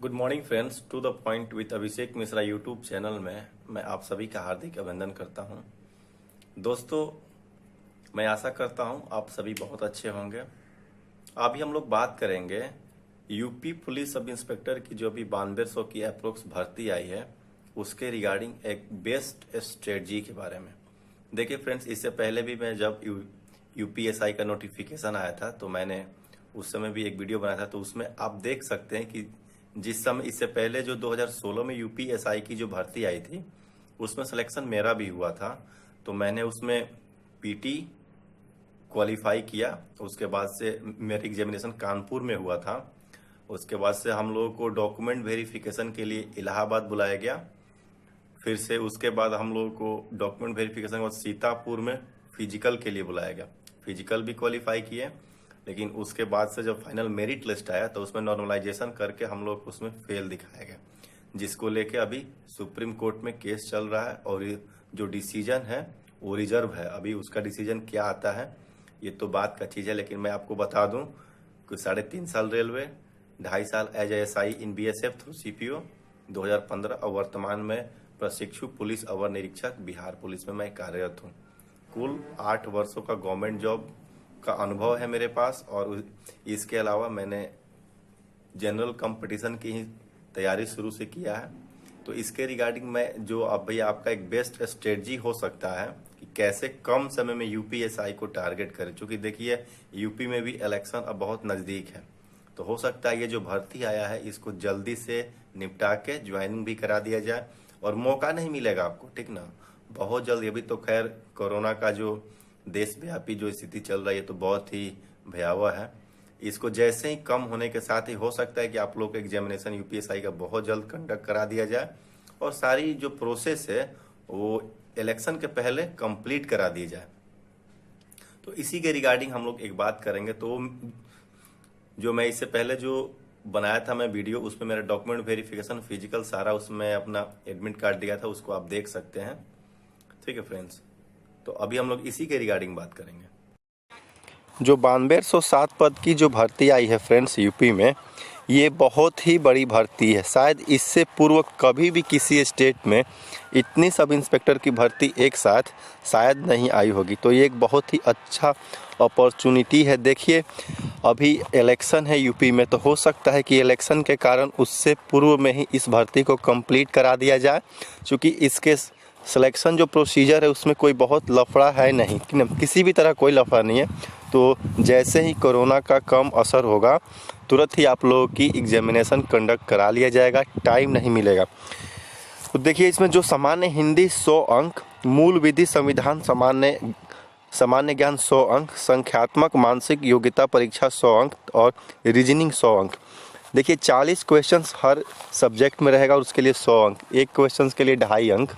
Good morning friends, to the point with Abhishek Mishra YouTube channel में मैं आप सभी का हार्दिक अभिनंदन करता हूं। दोस्तों, मैं आशा करता हूं आप सभी बहुत अच्छे होंगे। अभी हम लोग बात करेंगे यूपी पुलिस सब इंस्पेक्टर की जो अभी 9200 की अप्रोक्स भर्ती आई है, उसके रिगार्डिंग एक बेस्ट स्ट्रेटजी के बारे में। देखिए फ्रेंड्स, इससे पहले भी मैं जब यूपीएसआई का नोटिफिकेशन आया था तो मैंने उस समय भी एक वीडियो बनाया था। तो उसमें आप देख सकते हैं कि जिस समय इससे पहले जो 2016 में यूपीएसआई की जो भर्ती आई थी उसमें सिलेक्शन मेरा भी हुआ था। तो मैंने उसमें पीटी क्वालिफाई किया। उसके बाद से मेरी एग्जामिनेशन कानपुर में हुआ था। उसके बाद से हम लोगों को डॉक्यूमेंट वेरिफिकेशन के लिए इलाहाबाद बुलाया गया। फिर से उसके बाद हम लोगों को डॉक्यूमेंट वेरिफिकेशन के बाद सीतापुर में फिजिकल के लिए बुलाया गया। फिजिकल भी क्वालिफाई किए, लेकिन उसके बाद से जब फाइनल मेरिट लिस्ट आया तो उसमें नॉर्मलाइजेशन करके हम लोग उसमें फेल दिखाया गया, जिसको लेके अभी सुप्रीम कोर्ट में केस चल रहा है। और जो डिसीजन है वो रिजर्व है। अभी उसका डिसीजन क्या आता है ये तो बात का चीज है, लेकिन मैं आपको बता दूं कि 3.5 साल रेलवे, 2.5 साल एज एसआई इन बीएसएफ थ्रू सीपीओ 2015 और वर्तमान में प्रशिक्षु पुलिस अवर निरीक्षक बिहार पुलिस में मैं कार्यरत हूँ। कुल 8 वर्षों का गवर्नमेंट जॉब का अनुभव है मेरे पास। और इसके अलावा मैंने जनरल कंपटीशन की ही तैयारी शुरू से किया है। तो इसके रिगार्डिंग मैं जो अब भैया आपका एक बेस्ट स्ट्रेटजी हो सकता है कि कैसे कम समय में यूपीएसआई को टारगेट करें। क्योंकि देखिए यूपी में भी इलेक्शन अब बहुत नजदीक है, तो हो सकता है ये जो भर्ती आया है इसको जल्दी से निपटा के ज्वाइनिंग भी करा दिया जाए। और मौका नहीं मिलेगा आपको, ठीक ना, बहुत जल्द। अभी तो खैर कोरोना का जो देशव्यापी जो स्थिति चल रही है तो बहुत ही भयावह है। इसको जैसे ही कम होने के साथ ही हो सकता है कि आप लोग एग्जामिनेशन यूपीएसआई का बहुत जल्द कंडक्ट करा दिया जाए और सारी जो प्रोसेस है वो इलेक्शन के पहले कंप्लीट करा दी जाए। तो इसी के रिगार्डिंग हम लोग एक बात करेंगे। तो जो मैं इससे पहले जो बनाया था मैं वीडियो, उसमें मेरा डॉक्यूमेंट वेरिफिकेशन फिजिकल सारा उसमें अपना एडमिट कार्ड दिया था, उसको आप देख सकते हैं। ठीक है फ्रेंड्स, तो अभी हम लोग इसी के रिगार्डिंग बात करेंगे। जो 9207 पद की जो भर्ती आई है फ्रेंड्स यूपी में, ये बहुत ही बड़ी भर्ती है। शायद इससे पूर्व कभी भी किसी स्टेट में इतनी सब इंस्पेक्टर की भर्ती एक साथ शायद नहीं आई होगी। तो ये एक बहुत ही अच्छा अपॉर्चुनिटी है। देखिए अभी इलेक्शन है यूपी में, तो हो सकता है कि इलेक्शन के कारण उससे पूर्व में ही इस भर्ती को कंप्लीट करा दिया जाए। क्योंकि इसके सिलेक्शन जो प्रोसीजर है उसमें कोई बहुत लफड़ा है नहीं, किसी भी तरह कोई लफड़ा नहीं है। तो जैसे ही कोरोना का कम असर होगा तुरंत ही आप लोगों की एग्जामिनेशन कंडक्ट करा लिया जाएगा, टाइम नहीं मिलेगा। तो देखिए इसमें जो सामान्य हिंदी 100 अंक, मूल विधि संविधान सामान्य ज्ञान 100 अंक, संख्यात्मक मानसिक योग्यता परीक्षा 100 अंक और रीजनिंग 100 अंक। देखिए 40 क्वेश्चंस हर सब्जेक्ट में रहेगा और उसके लिए 100 अंक, एक क्वेश्चन के लिए 2.5 अंक।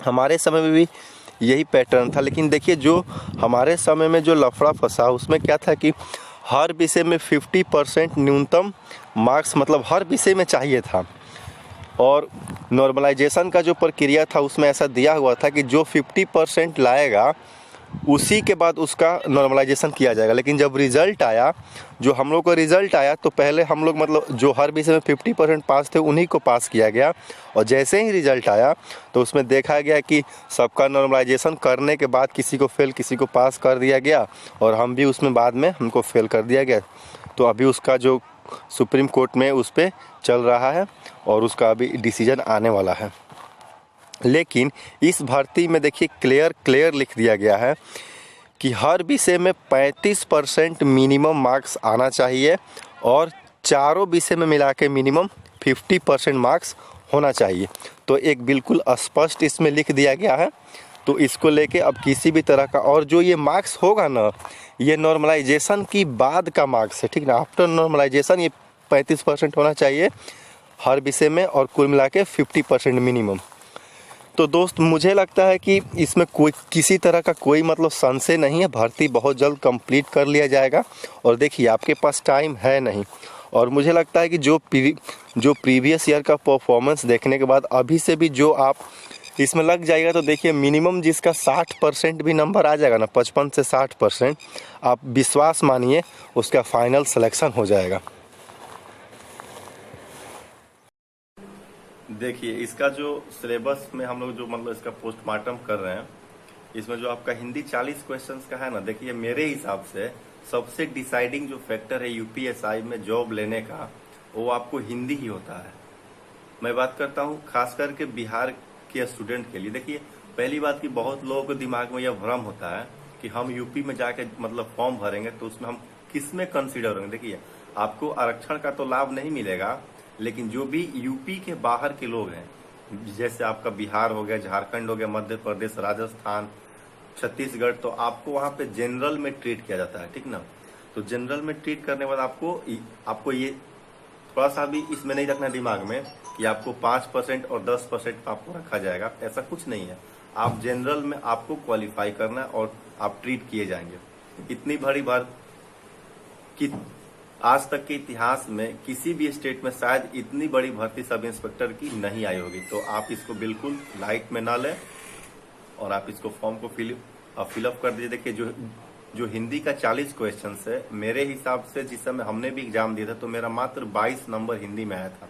हमारे समय में भी यही पैटर्न था, लेकिन देखिए जो हमारे समय में जो लफड़ा फंसा उसमें क्या था कि हर विषय में 50% न्यूनतम मार्क्स मतलब हर विषय में चाहिए था। और नॉर्मलाइजेशन का जो प्रक्रिया था उसमें ऐसा दिया हुआ था कि जो 50% लाएगा उसी के बाद उसका नॉर्मलाइजेशन किया जाएगा। लेकिन जब रिज़ल्ट आया, जो हम लोग का रिज़ल्ट आया, तो पहले हम लोग मतलब जो हर विषय में 50% पास थे उन्हीं को पास किया गया। और जैसे ही रिज़ल्ट आया तो उसमें देखा गया कि सबका नॉर्मलाइजेशन करने के बाद किसी को फेल किसी को पास कर दिया गया, और हम भी उसमें बाद में हमको फेल कर दिया गया। तो अभी उसका जो सुप्रीम कोर्ट में उस पर चल रहा है और उसका अभी डिसीजन आने वाला है। लेकिन इस भर्ती में देखिए क्लियर लिख दिया गया है कि हर विषय में 35% मिनिमम मार्क्स आना चाहिए और चारों विषय में मिला के मिनिमम 50% मार्क्स होना चाहिए। तो एक बिल्कुल स्पष्ट इसमें लिख दिया गया है। तो इसको लेके अब किसी भी तरह का, और जो ये मार्क्स होगा ना, ये नॉर्मलाइजेशन की बाद का मार्क्स है, ठीक ना। आफ्टर नॉर्मलाइजेशन ये 35% होना चाहिए हर विषय में और कुल मिला के 50% मिनिमम। तो दोस्त मुझे लगता है कि इसमें कोई किसी तरह का कोई मतलब संशय नहीं है, भर्ती बहुत जल्द कंप्लीट कर लिया जाएगा। और देखिए आपके पास टाइम है नहीं, और मुझे लगता है कि जो प्रीवियस ईयर का परफॉर्मेंस देखने के बाद अभी से भी जो आप इसमें लग जाएगा, तो देखिए मिनिमम जिसका 60% भी नंबर आ जाएगा ना, 55 से 60%, आप विश्वास मानिए उसका फाइनल सिलेक्शन हो जाएगा। देखिए, इसका जो सिलेबस में हम लोग जो मतलब इसका पोस्टमार्टम कर रहे हैं, इसमें जो आपका हिंदी 40 क्वेश्चंस का है ना, देखिए मेरे हिसाब से सबसे डिसाइडिंग जो फैक्टर है यूपीएसआई में जॉब लेने का, वो आपको हिंदी ही होता है। मैं बात करता हूँ खास करके बिहार के स्टूडेंट के लिए। देखिए, पहली बात कि बहुत लोगों के दिमाग में यह भ्रम होता है कि हम यूपी में जाके मतलब फॉर्म भरेंगे तो उसमें हम किस में कंसीडर होंगे। देखिए, आपको आरक्षण का तो लाभ नहीं मिलेगा, लेकिन जो भी यूपी के बाहर के लोग हैं, जैसे आपका बिहार हो गया, झारखंड हो गया, मध्य प्रदेश, राजस्थान, छत्तीसगढ़, तो आपको वहां पे जनरल में ट्रीट किया जाता है, ठीक ना। तो जनरल में ट्रीट करने के बाद आपको ये थोड़ा सा भी इसमें नहीं रखना दिमाग में कि आपको 5% और 10% आपको रखा जाएगा, ऐसा कुछ नहीं है। आप जनरल में आपको क्वालिफाई करना है और आप ट्रीट किए जाएंगे। इतनी बड़ी बार कि आज तक के इतिहास में किसी भी स्टेट में शायद इतनी बड़ी भर्ती सब इंस्पेक्टर की नहीं आई होगी। तो आप इसको बिल्कुल लाइट में ना लें और आप इसको फॉर्म को फिलअप कर दीजिए। देखिए, जो हिंदी का 40 क्वेश्चन है, मेरे हिसाब से जिस समय हमने भी एग्जाम दिया था तो मेरा मात्र 22 नंबर हिंदी में आया था।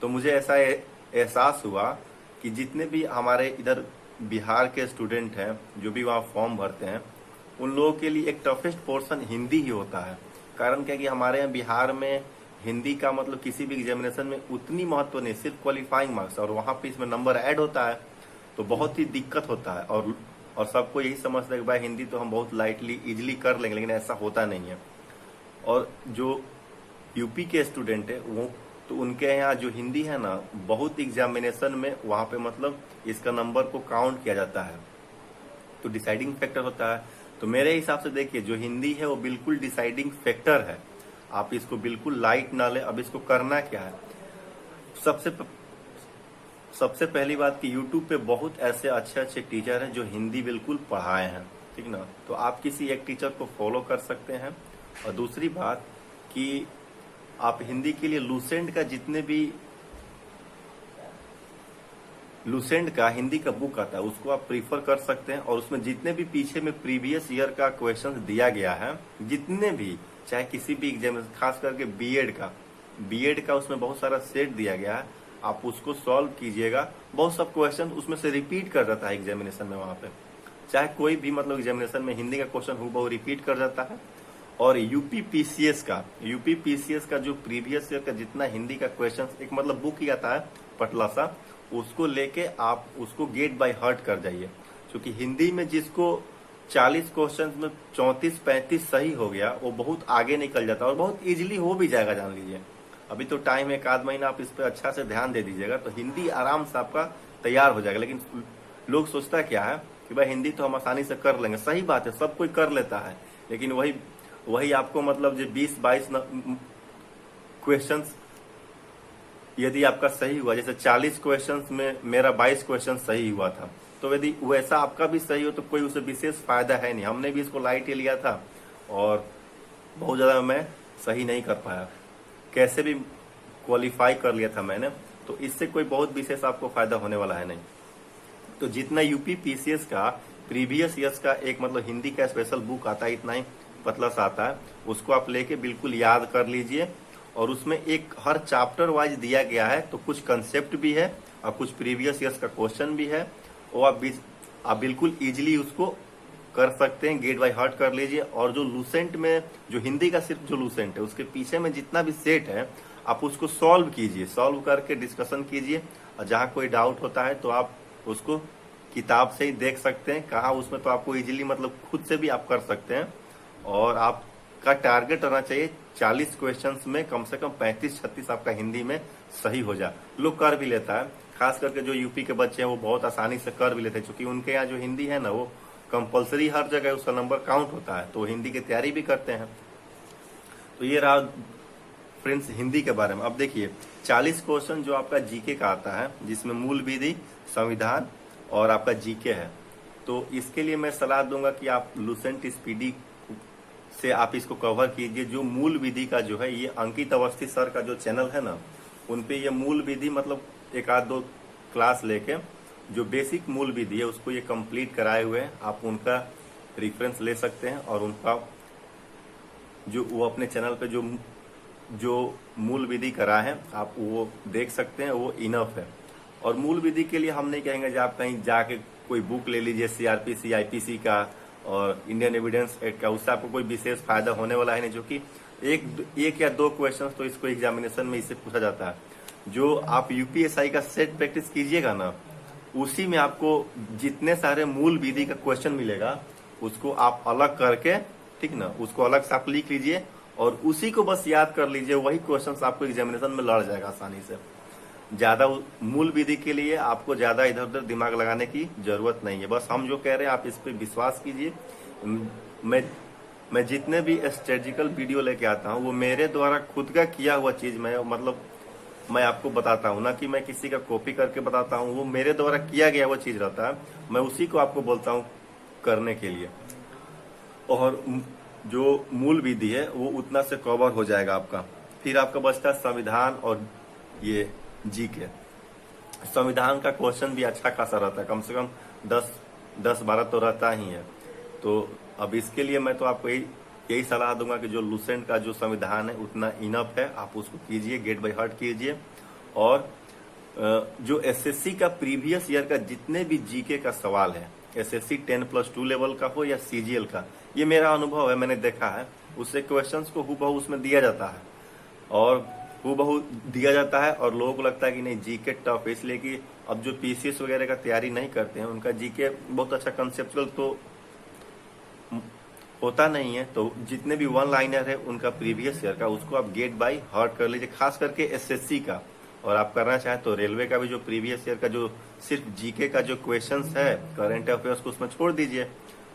तो मुझे ऐसा एहसास हुआ कि जितने भी हमारे इधर बिहार के स्टूडेंट हैं जो भी वहाँ फॉर्म भरते हैं, उन लोगों के लिए एक टफेस्ट पोर्शन हिंदी ही होता है। कारण क्या कि हमारे यहाँ बिहार में हिंदी का मतलब किसी भी एग्जामिनेशन में उतनी महत्व नहीं, सिर्फ क्वालिफाइंग मार्क्स, और वहाँ पे इसमें नंबर ऐड होता है तो बहुत ही दिक्कत होता है। और सबको यही समझता है कि भाई हिंदी तो हम बहुत लाइटली इजीली कर लेंगे, लेकिन ऐसा होता नहीं है। और जो यूपी के स्टूडेंट है वो तो उनके यहाँ जो हिंदी है ना, बहुत एग्जामिनेशन में वहाँ पे मतलब इसका नंबर को काउंट किया जाता है, तो डिसाइडिंग फैक्टर होता है। तो मेरे हिसाब से देखिए, जो हिंदी है वो बिल्कुल डिसाइडिंग फैक्टर है। आप इसको बिल्कुल लाइट ना ले। अब इसको करना क्या है, सबसे पहली बात कि YouTube पे बहुत ऐसे अच्छे अच्छे टीचर हैं जो हिंदी बिल्कुल पढ़ाए हैं, ठीक ना। तो आप किसी एक टीचर को फॉलो कर सकते हैं। और दूसरी बात कि आप हिंदी के लिए लूसेंट का हिंदी का बुक आता है, उसको आप प्रीफर कर सकते हैं। और उसमें जितने भी पीछे में प्रीवियस ईयर का क्वेश्चन दिया गया है, जितने भी, चाहे किसी भी एग्जाम, खास करके बीएड का उसमें बहुत सारा सेट दिया गया है, आप उसको सॉल्व कीजिएगा। बहुत सब क्वेश्चन उसमें से रिपीट कर जाता है एग्जामिनेशन में। वहां पे चाहे कोई भी मतलब एग्जामिनेशन में हिंदी का क्वेश्चन हूबहू रिपीट कर जाता है। और यूपी पीसीएस का जो प्रीवियस ईयर का जितना हिंदी का क्वेश्चन, एक मतलब बुक ही आता है पतला सा, उसको लेके आप उसको गेट बाय हार्ट कर जाइए। क्योंकि हिंदी में जिसको 40 क्वेश्चन में 34-35 सही हो गया, वो बहुत आगे निकल जाता है और बहुत इजीली हो भी जाएगा, जान लीजिए। अभी तो टाइम है, 1 आध महीना आप इस पर अच्छा से ध्यान दे दीजिएगा तो हिंदी आराम से आपका तैयार हो जाएगा। लेकिन लोग सोचता क्या है कि भाई हिंदी तो हम आसानी से कर लेंगे। सही बात है, सब कोई कर लेता है, लेकिन वही आपको मतलब जो 20-22 क्वेश्चंस यदि आपका सही हुआ, जैसे 40 क्वेश्चंस में मेरा 22 क्वेश्चन सही हुआ था, तो यदि वैसा आपका भी सही हो तो कोई उसे विशेष फायदा है नहीं। हमने भी इसको लाइट ही लिया था और बहुत ज्यादा मैं सही नहीं कर पाया, कैसे भी क्वालिफाई कर लिया था मैंने, तो इससे कोई बहुत विशेष आपको फायदा होने वाला है नहीं। तो जितना यूपी पीसीएस का प्रीवियस ईयर्स का एक मतलब हिंदी का स्पेशल बुक आता है, इतना ही पतला सा आता है, उसको आप लेके बिल्कुल याद कर लीजिए। और उसमें एक हर चैप्टर वाइज दिया गया है, तो कुछ कंसेप्ट भी है और कुछ प्रीवियस ईयर्स का क्वेश्चन भी है, वो आप बिल्कुल इजीली उसको कर सकते हैं, गेट बाय हार्ट कर लीजिए। और जो लूसेंट में जो हिंदी का सिर्फ जो लूसेंट है, उसके पीछे में जितना भी सेट है, आप उसको सॉल्व कीजिए, सॉल्व करके डिस्कशन कीजिए। और जहाँ कोई डाउट होता है तो आप उसको किताब से ही देख सकते हैं, कहाँ उसमें तो आपको इजीली मतलब खुद से भी आप कर सकते हैं। और आपका टारगेट रहना चाहिए 40 क्वेश्चंस में कम से कम 35-36 आपका हिंदी में सही हो जाए। लोग कर भी लेता है, खास करके जो यूपी के बच्चे हैं वो बहुत आसानी से कर भी लेते हैं, क्योंकि उनके यहाँ जो हिंदी है ना, वो कंपलसरी हर जगह उसका नंबर काउंट होता है, तो हिंदी की तैयारी भी करते हैं। तो ये रहा फ्रेंड्स हिंदी के बारे में। अब देखिए 40 क्वेश्चन जो आपका जीके का आता है, जिसमें मूल विधि, संविधान और आपका जीके है, तो इसके लिए मैं सलाह दूंगा कि आप लूसेंट स्पीडी से आप इसको कवर कीजिए। जो मूल विधि का जो है, ये अंकित अवस्थी सर का जो चैनल है ना, उनपे ये मूल विधि मतलब 1-2 क्लास लेके जो बेसिक मूल विधि है उसको ये कंप्लीट कराए हुए हैं। आप उनका रेफरेंस ले सकते हैं और उनका जो वो अपने चैनल पे जो मूल विधि करा है आप वो देख सकते हैं, वो इनफ है। और मूल विधि के लिए हम नहीं कहेंगे कि आप कहीं जाके कोई बुक ले लीजिए सीआरपीसी आईपीसी का और इंडियन एविडेंस एक्ट का, उससे आपको कोई विशेष फायदा होने वाला है नहीं, जो कि एक या दो क्वेश्चन तो इसको एग्जामिनेशन में इससे पूछा जाता है। जो आप यूपीएसआई का सेट प्रैक्टिस कीजिएगा ना, उसी में आपको जितने सारे मूल विधि का क्वेश्चन मिलेगा उसको आप अलग करके, ठीक ना, उसको अलग से आप लिख लीजिए और उसी को बस याद कर लीजिए। वही क्वेश्चंस आपको एग्जामिनेशन में लड़ जाएगा आसानी से। ज्यादा मूल विधि के लिए आपको ज्यादा इधर उधर दिमाग लगाने की जरूरत नहीं है। बस हम जो कह रहे हैं आप इस पे विश्वास कीजिए। मैं जितने भी स्ट्रेटेजिकल वीडियो लेके आता हूँ वो मेरे द्वारा खुद का किया हुआ चीज मैं आपको बताता हूँ, ना कि मैं किसी का कॉपी करके बताता हूँ। वो मेरे द्वारा किया गया हुआ चीज रहता है, मैं उसी को आपको बोलता हूँ करने के लिए। और जो मूल विधि है वो उतना से कवर हो जाएगा आपका। फिर आपका बचता है संविधान और ये जीके। संविधान का क्वेश्चन भी अच्छा खासा रहता है, कम से कम 10-12 तो रहता ही है। तो अब इसके लिए मैं तो आपको यही सलाह दूंगा कि जो लूसेंट का जो संविधान है उतना इनफ है, आप उसको कीजिए, गेट बाय हार्ट कीजिए। और जो एसएससी का प्रीवियस ईयर का जितने भी जीके का सवाल है, एसएससी 10+2 लेवल का हो या सीजीएल का, ये मेरा अनुभव है, मैंने देखा है, उससे क्वेश्चंस को हूबहू उसमें दिया जाता है और हूबहू दिया जाता है। और लोगों को लगता है कि नहीं जीके टफ है, इसलिए कि अब जो पीसीएस वगैरह का तैयारी नहीं करते हैं उनका जीके बहुत अच्छा कंसेप्चुअल तो होता नहीं है। तो जितने भी वन लाइनर है उनका प्रीवियस ईयर का उसको आप गेट बाय हार्ट कर लीजिए, खास करके एसएससी का। और आप करना चाहें तो रेलवे का भी जो प्रीवियस ईयर का जो सिर्फ जीके का जो क्वेश्चंस है करंट अफेयर्स को उसमें छोड़ दीजिए,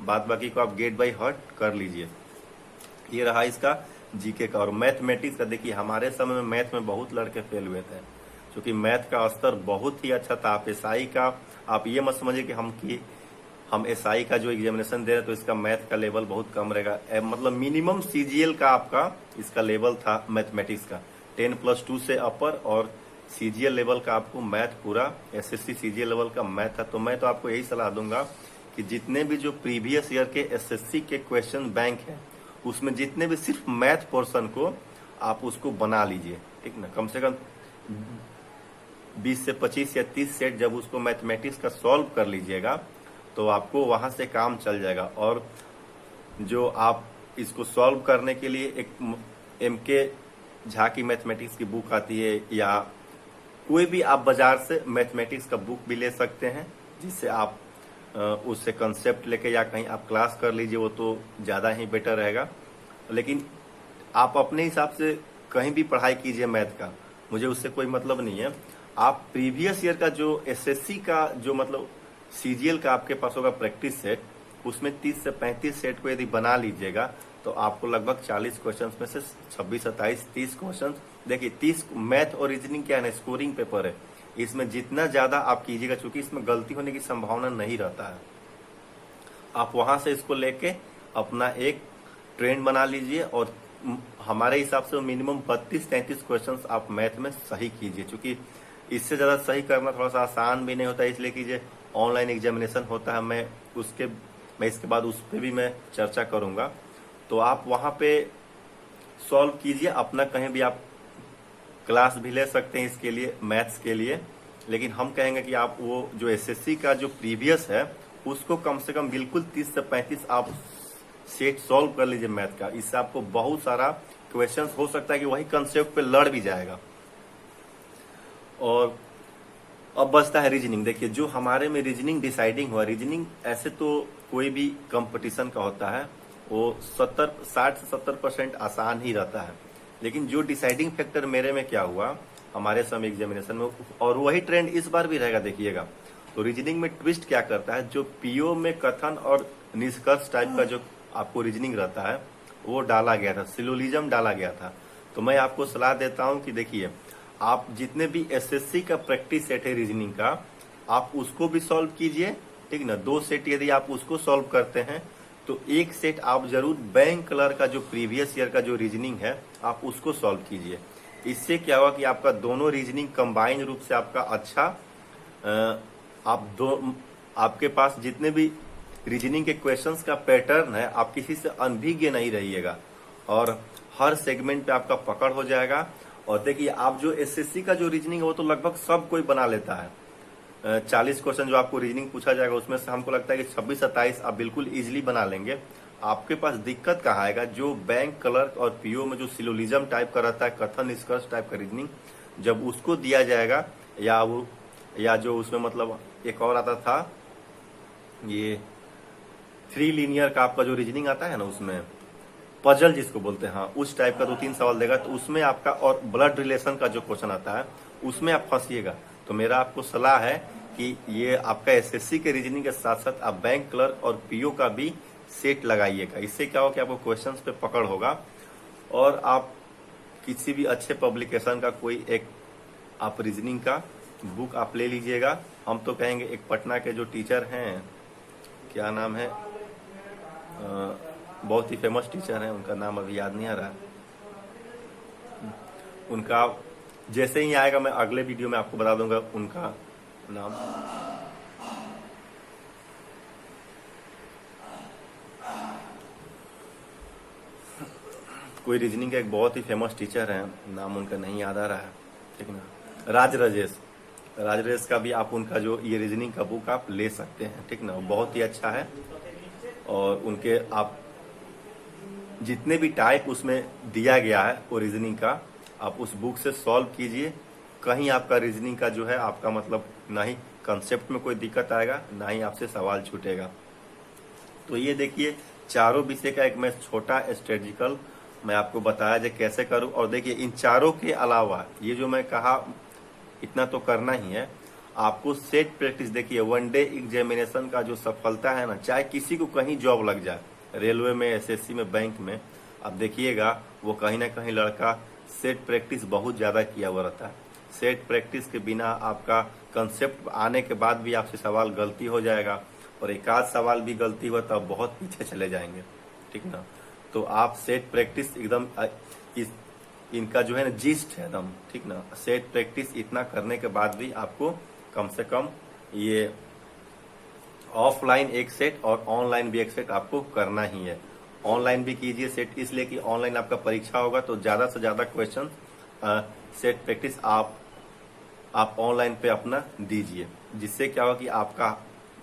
बाद बाकी को आप गेट बाय हार्ट कर लीजिए। ये रहा इसका जीके का। और मैथमेटिक्स का देखिए, हमारे समय में मैथ में बहुत लड़के फेल हुए थे, क्योंकि मैथ का स्तर बहुत ही अच्छा था। आप एसआई का, आप ये मत समझिए कि हम एसआई का जो एग्जामिनेशन दे रहे तो इसका मैथ का लेवल बहुत कम रहेगा। मतलब मिनिमम सीजीएल का आपका इसका लेवल था मैथमेटिक्स का 10+2 से अपर, और सीजीएल लेवल का आपको मैथ पूरा एसएससी सीजीएल लेवल का मैथ था। तो मैं तो आपको यही सलाह दूंगा कि जितने भी जो प्रीवियस ईयर के एसएससी के क्वेश्चन बैंक है उसमें जितने भी सिर्फ मैथ पोर्शन को आप उसको बना लीजिए, ठीक ना। कम से कम 20 से 25 या 30 सेट जब उसको मैथमेटिक्स का सॉल्व कर लीजिएगा तो आपको वहां से काम चल जाएगा। और जो आप इसको सॉल्व करने के लिए एक एमके झा की मैथमेटिक्स की बुक आती है, या कोई भी आप बाजार से मैथमेटिक्स का बुक भी ले सकते हैं, जिससे आप उससे कंसेप्ट लेके या कहीं आप क्लास कर लीजिए, वो तो ज्यादा ही बेटर रहेगा। लेकिन आप अपने हिसाब से कहीं भी पढ़ाई कीजिए मैथ का, मुझे उससे कोई मतलब नहीं है। आप प्रीवियस ईयर का जो एसएससी का जो मतलब सीजीएल का आपके पास होगा प्रैक्टिस सेट, उसमें 30 से 35 सेट को यदि बना लीजिएगा तो आपको लगभग 40 क्वेश्चंस में से 26, 27, 30 क्वेश्चंस, देखिए 30 मैथ और रीजनिंग क्या है, स्कोरिंग पेपर है, इसमें जितना ज्यादा आप कीजिएगा, चूंकि इसमें गलती होने की संभावना नहीं रहता है, आप वहां से इसको लेके अपना एक ट्रेंड बना लीजिए। और हमारे हिसाब से मिनिमम 32-33 क्वेश्चंस आप मैथ में सही कीजिए, क्योंकि इससे ज्यादा सही करना थोड़ा सा आसान भी नहीं होता, इसलिए कीजिए। ऑनलाइन एग्जामिनेशन होता है, मैं इसके बाद उस पर भी मैं चर्चा करूंगा। तो आप वहां पे सॉल्व कीजिए अपना, कहीं भी आप क्लास भी ले सकते हैं इसके लिए, मैथ्स के लिए। लेकिन हम कहेंगे कि आप वो जो एसएससी का जो प्रीवियस है उसको कम से कम बिल्कुल 30 से 35 आप सेट सॉल्व कर लीजिए मैथ का। इससे आपको बहुत सारा क्वेश्चंस हो सकता है कि वही कंसेप्ट पे लड़ भी जाएगा। और अब बचता है रीजनिंग। देखिए, जो हमारे में रीजनिंग डिसाइडिंग हुआ, रीजनिंग ऐसे तो कोई भी कंपटीशन का होता है वो 60 से 70% आसान ही रहता है, लेकिन जो डिसाइडिंग फैक्टर मेरे में क्या हुआ हमारे समय एग्जामिनेशन में, और वही ट्रेंड इस बार भी रहेगा, देखिएगा। तो रीजनिंग में ट्विस्ट क्या करता है, जो पीओ में कथन और निष्कर्ष टाइप का जो आपको रीजनिंग रहता है वो डाला गया था, सिलोजिज्म डाला गया था। तो मैं आपको सलाह देता हूं कि देखिए, आप जितने भी एसएससी का प्रैक्टिस सेट है रीजनिंग का, आप उसको भी सॉल्व कीजिए, ठीक ना। 2 सेट यदि आप उसको सॉल्व करते हैं तो 1 सेट आप जरूर बैंक कलर का जो प्रीवियस ईयर का जो रीजनिंग है आप उसको सॉल्व कीजिए। इससे क्या हुआ कि आपका दोनों रीजनिंग कंबाइन रूप से आपका अच्छा, आपके पास जितने भी रीजनिंग के क्वेश्चंस का पैटर्न है, आप किसी से अनभिज्ञ नहीं रहिएगा और हर सेगमेंट पे आपका पकड़ हो जाएगा। और देखिए, आप जो एसएससी का जो रीजनिंग है वो तो लगभग सब कोई बना लेता है, 40 क्वेश्चन जो आपको रीजनिंग पूछा जाएगा उसमें से हमको लगता है कि 26-27 आप बिल्कुल इजीली बना लेंगे। आपके पास दिक्कत कहाँ आएगा, जो बैंक क्लर्क और पीओ में जो सिलोलिज्म टाइप का रहता है, कथन निष्कर्ष टाइप का रीजनिंग, जब उसको दिया जाएगा या जो उसमें मतलब एक और आता था ये 3 लीनियर का आपका जो रीजनिंग आता है ना, उसमें पजल जिसको बोलते हैं, हाँ उस टाइप का 2-3 सवाल देगा तो उसमें आपका, और ब्लड रिलेशन का जो क्वेश्चन आता है उसमें आप फंसिएगा। तो मेरा आपको सलाह है कि ये आपका एसएससी के रीजनिंग के साथ साथ आप बैंक क्लर्क और पीओ का भी सेट लगाइएगा। इससे क्या हो कि आपको क्वेश्चंस पे पकड़ होगा और आप किसी भी अच्छे पब्लिकेशन का कोई एक आप रीजनिंग का बुक आप ले लीजिएगा। हम तो कहेंगे एक पटना के जो टीचर हैं, क्या नाम है, बहुत ही फेमस टीचर हैं, उनका नाम अभी याद नहीं आ रहा, उनका जैसे ही आएगा मैं अगले वीडियो में आपको बता दूंगा उनका नाम। कोई रीजनिंग का एक बहुत ही फेमस टीचर है, नाम उनका नहीं याद आ रहा है, ठीक ना, राज राजेश का भी आप उनका जो ये रीजनिंग का बुक आप ले सकते हैं, ठीक ना, बहुत ही अच्छा है। और उनके आप जितने भी टाइप उसमें दिया गया है वो रीजनिंग का, आप उस बुक से सॉल्व कीजिए। कहीं आपका रीजनिंग का जो है आपका मतलब ना ही कंसेप्ट में कोई दिक्कत आएगा, ना ही आपसे सवाल छूटेगा। तो ये देखिए चारों विषय का एक मैं छोटा स्ट्रेटजिकल मैं आपको बताया जो कैसे करूं। और देखिए इन चारों के अलावा ये जो मैं कहा इतना तो करना ही है आपको। सेट प्रैक्टिस देखिए, 1 डे एग्जामिनेशन का जो सफलता है ना, चाहे किसी को कहीं जॉब लग जाए, रेलवे में, एसएससी में, बैंक में, आप देखिएगा वो कहीं ना कहीं लड़का सेट प्रैक्टिस बहुत ज्यादा किया हुआ रहता है। सेट प्रैक्टिस के बिना आपका कंसेप्ट आने के बाद भी आपसे सवाल गलती हो जाएगा, और एक आध सवाल भी गलती हुआ तो आप बहुत पीछे चले जाएंगे, ठीक ना। तो आप सेट प्रैक्टिस एकदम इनका जो है ना जिस्ट है एकदम, ठीक ना। सेट प्रैक्टिस इतना करने के बाद भी आपको कम से कम ये ऑफलाइन एक सेट और ऑनलाइन भी एक सेट आपको करना ही है। ऑनलाइन भी कीजिए सेट, इसलिए कि ऑनलाइन आपका परीक्षा होगा तो ज्यादा से ज्यादा क्वेश्चन सेट प्रैक्टिस आप ऑनलाइन पे अपना दीजिए, जिससे क्या होगा कि आपका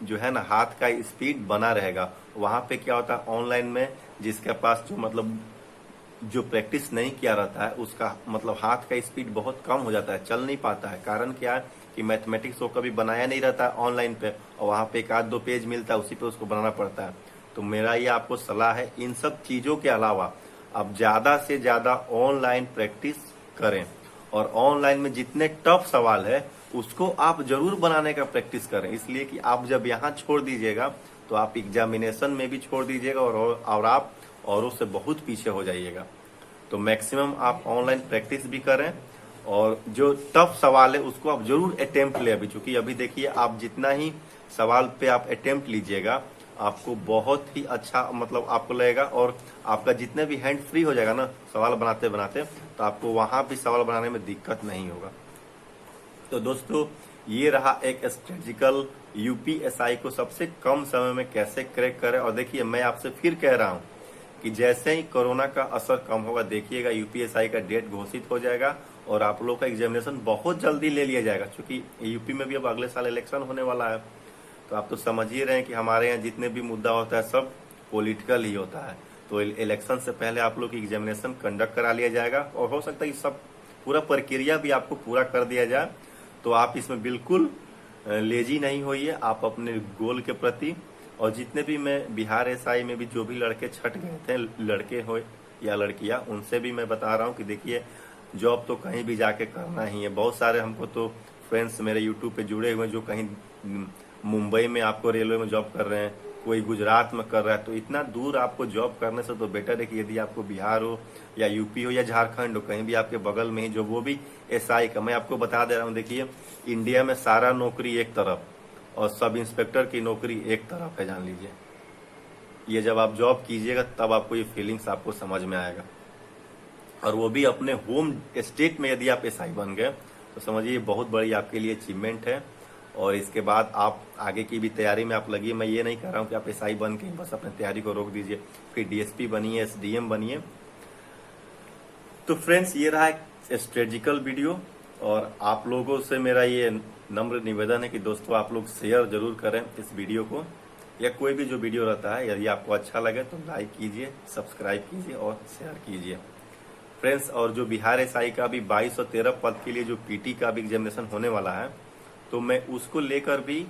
जो है ना हाथ का स्पीड बना रहेगा। वहां पे क्या होता है ऑनलाइन में, जिसके पास जो मतलब जो प्रैक्टिस नहीं किया रहता है उसका मतलब हाथ का स्पीड बहुत कम हो जाता है, चल नहीं पाता है। कारण क्या है कि मैथमेटिक्स वो कभी बनाया नहीं रहता है ऑनलाइन पे, और वहां पे 1-2 पेज मिलता है, उसी पे उसको बनाना पड़ता है। तो मेरा ये आपको सलाह है, इन सब चीजों के अलावा आप ज्यादा से ज्यादा ऑनलाइन प्रैक्टिस करें, और ऑनलाइन में जितने टफ सवाल है उसको आप जरूर बनाने का प्रैक्टिस करें। इसलिए कि आप जब यहाँ छोड़ दीजिएगा तो आप एग्जामिनेशन में भी छोड़ दीजिएगा और आप औरों से बहुत पीछे हो जाइएगा। तो मैक्सिमम आप ऑनलाइन प्रैक्टिस भी करें, और जो टफ सवाल है उसको आप जरूर अटेम्प्ट ले। अभी चूंकि अभी देखिए आप जितना ही सवाल पे आप अटेम्प्ट लीजिएगा आपको बहुत ही अच्छा मतलब आपको लगेगा, और आपका जितने भी हैंड फ्री हो जाएगा ना सवाल बनाते बनाते, तो आपको वहां भी सवाल बनाने में दिक्कत नहीं होगा। तो दोस्तों ये रहा एक स्ट्रेटजिकल यूपीएसआई को सबसे कम समय में कैसे क्रैक करें। और देखिए मैं आपसे फिर कह रहा हूं कि जैसे ही कोरोना का असर कम होगा, देखिएगा यूपीएसआई का डेट घोषित हो जाएगा और आप लोग का एग्जामिनेशन बहुत जल्दी ले लिया जाएगा। क्योंकि यूपी में भी अब अगले साल इलेक्शन होने वाला है, तो आप तो समझ ही रहे हैं कि हमारे यहाँ जितने भी मुद्दा होता है सब पॉलिटिकल ही होता है। तो इलेक्शन से पहले आप लोग की एग्जामिनेशन कंडक्ट करा लिया जाएगा, और हो सकता है कि सब पूरा प्रक्रिया भी आपको पूरा कर दिया जाए। तो आप इसमें बिल्कुल लेजी नहीं होइए, आप अपने गोल के प्रति। और जितने भी मैं बिहार एसआई में भी जो भी लड़के छट गए थे, लड़के हो या लड़कियां, उनसे भी मैं बता रहा हूं कि देखिए जॉब तो कहीं भी जाके करना ही है। बहुत सारे हमको तो फ्रेंड्स मेरे यूट्यूब पे जुड़े हुए जो कहीं मुंबई में आपको रेलवे में जॉब कर रहे हैं, कोई गुजरात में कर रहा है। तो इतना दूर आपको जॉब करने से तो बेटर है कि यदि आपको बिहार हो या यूपी हो या झारखंड हो, कहीं भी आपके बगल में ही जो, वो भी एसआई का मैं आपको बता दे रहा हूँ। देखिए इंडिया में सारा नौकरी एक तरफ और सब इंस्पेक्टर की नौकरी एक तरफ है, जान लीजिए। ये जब आप जॉब कीजिएगा तब आपको ये फीलिंग्स आपको समझ में आएगा। और वो भी अपने होम स्टेट में यदि आप एसआई बन गए तो समझिए बहुत बड़ी आपके लिए अचीवमेंट है। और इसके बाद आप आगे की भी तैयारी में आप लगिए। मैं ये नहीं कह रहा हूँ कि आप एसआई बन के बस अपनी तैयारी को रोक दीजिए, फिर डीएसपी बनिए, एसडीएम बनिए। तो फ्रेंड्स ये रहा एक स्ट्रेटजिकल वीडियो, और आप लोगों से मेरा ये नम्र निवेदन है कि दोस्तों आप लोग शेयर जरूर करें इस वीडियो को, या कोई भी जो वीडियो रहता है यदि आपको अच्छा लगे तो लाइक कीजिए, सब्सक्राइब कीजिए और शेयर कीजिए फ्रेंड्स। और जो बिहार एसआई का भी 2213 पद के लिए जो पीटी का भी एग्जामिनेशन होने वाला है, तो मैं उसको लेकर भी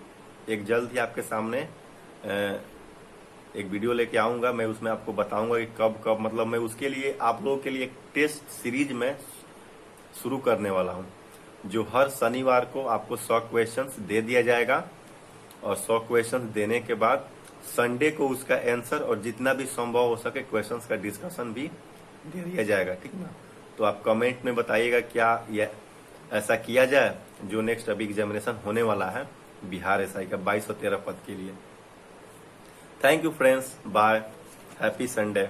एक जल्द ही आपके सामने एक वीडियो लेके आऊंगा। मैं उसमें आपको बताऊंगा कि कब कब, मतलब मैं उसके लिए आप लोगों के लिए एक टेस्ट सीरीज में शुरू करने वाला हूं, जो हर शनिवार को आपको 100 क्वेश्चंस दे दिया जाएगा, और 100 क्वेश्चंस देने के बाद संडे को उसका आंसर और जितना भी संभव हो सके क्वेश्चंस का डिस्कशन भी दे दिया जाएगा, ठीक ना। तो आप कमेंट में बताइएगा क्या ये ऐसा किया जाए जो नेक्स्ट अभी एग्जामिनेशन होने वाला है बिहार एसआई का 2213 पद के लिए। Thank you friends, bye, happy Sunday.